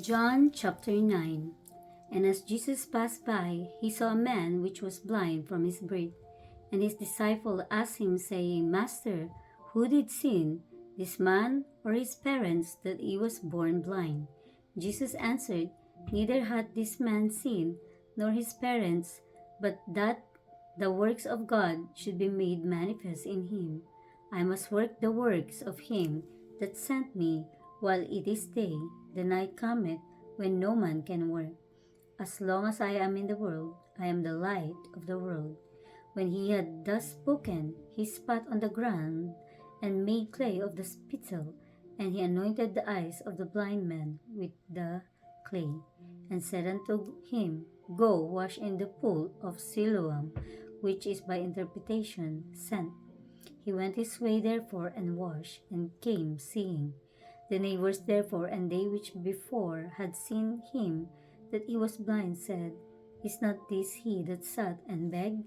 John chapter 9. And as Jesus passed by, he saw a man which was blind from his birth. And his disciple asked him, saying, Master, who did sin, this man or his parents, that he was born blind? Jesus answered, Neither hath this man sinned, nor his parents, but that the works of God should be made manifest in him. I must work the works of him that sent me while it is day. The night cometh when no man can work. As long as I am in the world, I am the light of the world. When he had thus spoken, he spat on the ground and made clay of the spittle, and he anointed the eyes of the blind man with the clay, and said unto him, Go wash in the pool of Siloam, which is by interpretation sent. He went his way therefore and washed, and came seeing. The neighbors therefore and they which before had seen him that he was blind said, Is not this he that sat and begged?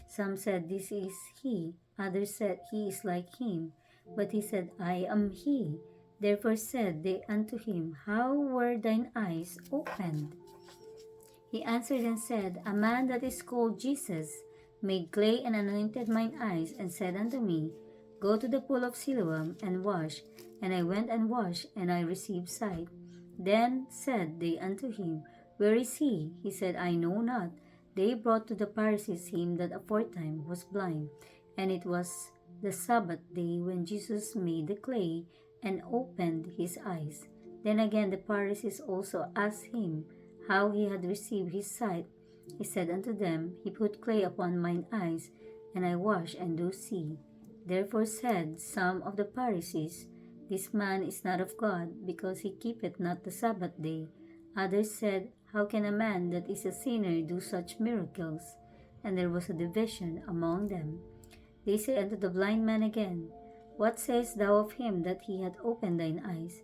Some said, This is he. Others said, He is like him. But he said, I am he. Therefore said they unto him, How were thine eyes opened? He answered and said, A man that is called Jesus made clay and anointed mine eyes, and said unto me, Go to the pool of Siloam and wash. And I went and washed, and I received sight. Then said they unto him, Where is he? He said, I know not. They brought to the Pharisees him that aforetime was blind. And it was the Sabbath day when Jesus made the clay and opened his eyes. Then again the Pharisees also asked him how he had received his sight. He said unto them, He put clay upon mine eyes, and I wash and do see. Therefore said some of the Pharisees, This man is not of God, because he keepeth not the Sabbath day. Others said, How can a man that is a sinner do such miracles? And there was a division among them. They say unto the blind man again, What sayest thou of him that he hath opened thine eyes?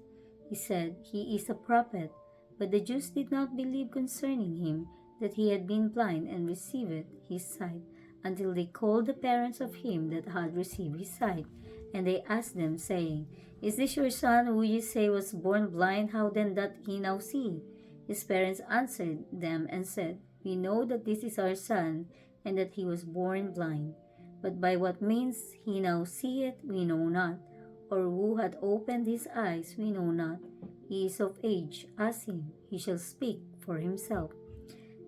He said, He is a prophet. But the Jews did not believe concerning him that he had been blind and received his sight, until they called the parents of him that had received his sight. And they asked them, saying, Is this your son, who ye say was born blind? How then doth he now see? His parents answered them and said, We know that this is our son, and that he was born blind. But by what means he now seeth, we know not, or who hath opened his eyes, we know not. He is of age, ask him, he shall speak for himself.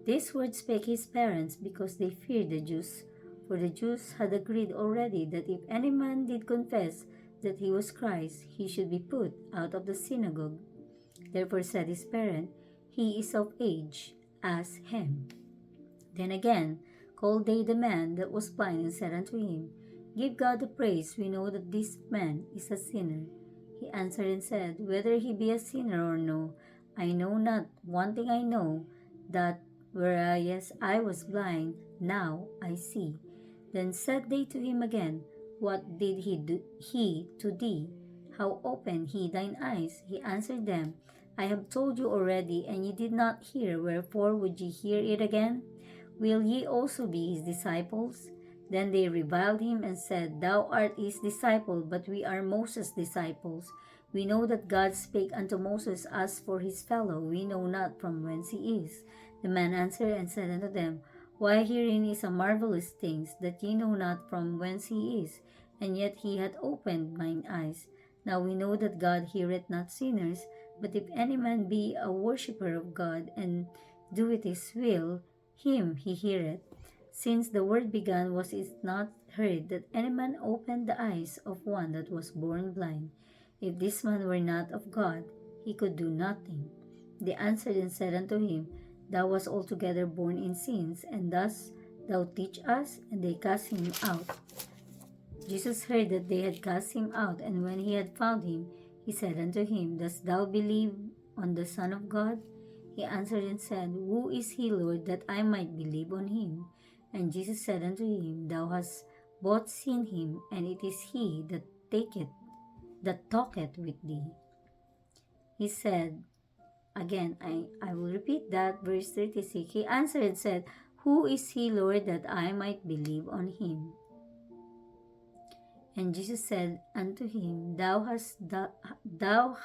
These words spake his parents, because they feared the Jews. For the Jews had agreed already that if any man did confess that he was Christ, he should be put out of the synagogue. Therefore said his parent, He is of age, ask him. Then again called they the man that was blind, and said unto him, Give God the praise, we know that this man is a sinner. He answered and said, Whether he be a sinner or no, I know not. One thing I know, that whereas I was blind, now I see. Then said they to him again, What did he to thee? How opened he thine eyes? He answered them, I have told you already, and ye did not hear. Wherefore would ye hear it again? Will ye also be his disciples? Then they reviled him and said, Thou art his disciple, but we are Moses' disciples. We know that God spake unto Moses. As for his fellow, we know not from whence he is. The man answered and said unto them, Why herein is a marvelous thing, that ye know not from whence he is, and yet he hath opened mine eyes. Now we know that God heareth not sinners, but if any man be a worshipper of God, and doeth his will, him he heareth. Since the word began, was it not heard that any man opened the eyes of one that was born blind? If this man were not of God, he could do nothing. They answered and said unto him, Thou wast altogether born in sins, and thus thou teach us? And they cast him out. Jesus heard that they had cast him out, and when he had found him, he said unto him, Dost thou believe on the Son of God? He answered and said, Who is he, Lord, that I might believe on him? And Jesus said unto him, Thou hast both seen him, and it is he that talketh with thee. He said, again, I will repeat that, verse 36. He answered and said, Who is he, Lord, that I might believe on him? And Jesus said unto him, Thou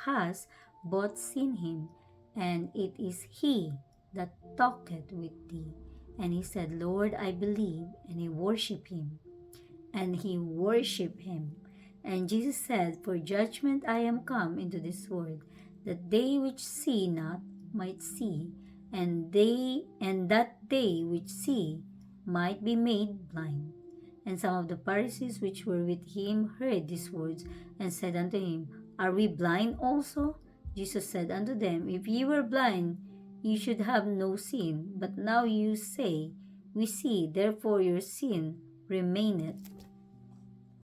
hast both seen him, and it is he that talketh with thee. And he said, Lord, I believe. And he worshiped him. And he worshiped him. And Jesus said, For judgment I am come into this world, that they which see not might see, and that they which see might be made blind. And some of the Pharisees which were with him heard these words, and said unto him, Are we blind also? Jesus said unto them, If ye were blind, ye should have no sin. But now you say, We see, therefore your sin remaineth.